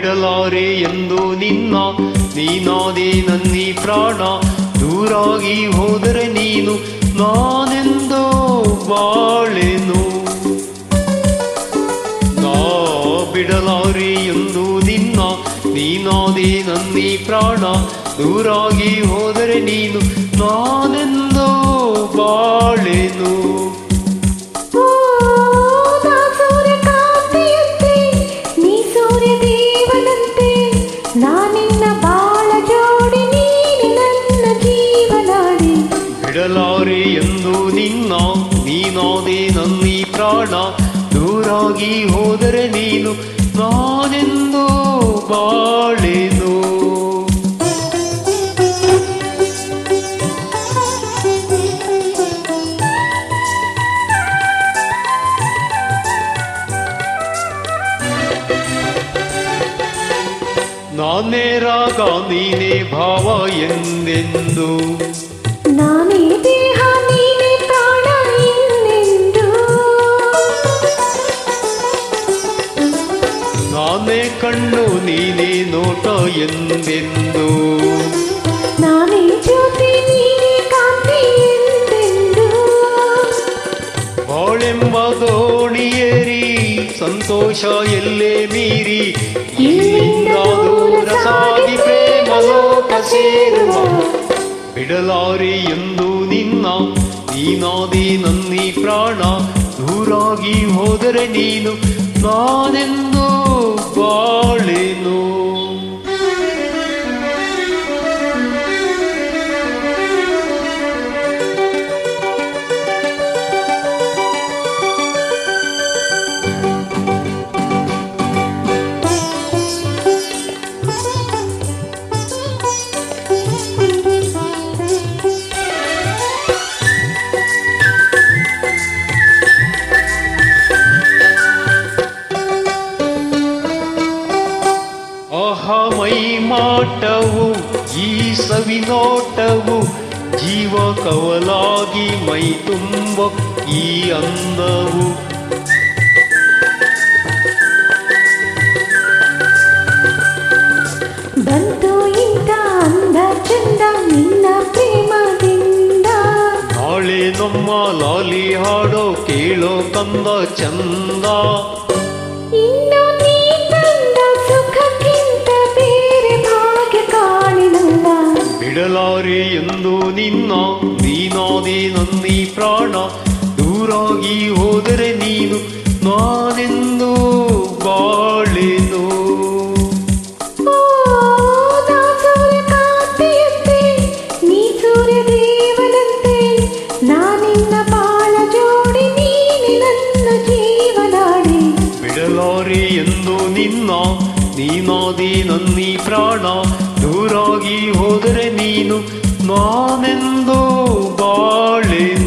ಬಿಡಲಾರೆ ಎಂದು ನಿನ್ನ, ನೀನಾದೆ ನನ್ನೀ ಪ್ರಾಣ. ದೂರಾಗಿ ಹೋದರೆ ನೀನು, ನಾನೆಂದೋ ಬಾಳೆನು. ನಾ ಬಿಡಲಾರೆ ಎಂದು ನಿನ್ನ, ನೀನಾದೆ ನನ್ನೀ ಪ್ರಾಣ. ದೂರಾಗಿ ಹೋದರೆ ನೀನು, ನಾನೆಂದೋ ಬಾಳೆನು. ಬಿಡಲಾರೆ ಎಂದು ನಿನ್ನ, ನೀನಾದೆ ನನ್ನೀ ಪ್ರಾಣ. ದೂರಾಗಿ ಹೋದರೆ ನೀನು, ನಾನೆಂದೋ ಬಾಳೆನು. ನಾನೇ ರಾಗ ನೀನೇ ಭಾವ ಎಂದೆಂದು, ನಾನೇ ದೇಹ ನೀನೇ ಪ್ರಾಣ ಎಂದೆಂದು, ನಾನೇ ಕಣ್ಣು ನೀನೇ ನೋಟ ಎಂದೆಂದು, ನಾನೇ ಜ್ಯೋತಿ ನೀನೇ ಕಾಂತಿ ಎಂದೆಂದು. ಬಾಳೆಂಬ ದೋಣಿಯೇರಿ ಸಂತೋಷ ಎಲ್ಲೇ ಮೀರಿ, ಇಲ್ಲಿಂದ ದೂರ ಸಾಗಿ ಪ್ರೇಮ ಲೋಕ ಸೇರುವ. ಬಿಡಲಾರೆ ಎಂದು ನಿನ್ನ, ನೀನಾದೆ ನನ್ನೀ ಪ್ರಾಣ. ದೂರಾಗಿ ಹೋದರೆ ನೀನು, ನಾನೆಂದೋ ಬಾಳೆನು. ಆಹಾ ಮೈ ಮಾಟವು ಈ ಸವಿನೋಟವು, ಜೀವ ಕವಲಾಗಿ ಮೈ ತುಂಬ ಈ ಅಂದವು. ಬಂತು ಇಂಥ ಅಂದ ಚಂದ ನಿನ್ನ ಪ್ರೇಮದಿಂದ. ನಾಳೆ ನಮ್ಮ ಲಾಲಿ ಹಾಡೋ ಕೇಳೋ ಕಂದ ಚಂದ. ಇನ್ನು ನೀ ತಂದ ಸುಖಕ್ಕಿಂತ ಬೇರೆ ಭಾಗ್ಯ ಕಾಣಿಲ್ಲ. ಬಿಡಲಾರೆ ಎಂದು ನಿನ್ನ, ನೀನಾದೆ ನನ್ನೀ ಪ್ರಾಣ. ದೂರಾಗಿ ಹೋದರೆ ನೀನು, ನಾನೆಂದೋ ಬಾಳೆನು. ನೀ ಸೂರ್ಯ ದೇವನಂತೆ, ನಾನಿನ್ನ ಬಾಳ ಜೋಡಿ, ನೀನೆ ನನ್ನ ಜೀವನಾಡಿ. ಬಿಡಲಾರೆ ಎಂದು ನಿನ್ನ, ನೀನಾದೆ ನನ್ನೀ ಪ್ರಾಣ. ದೂರಾಗಿ ಹೋದರೆ ನೀನು, ನಾನೆಂದೋ ಬಾಳೆನು.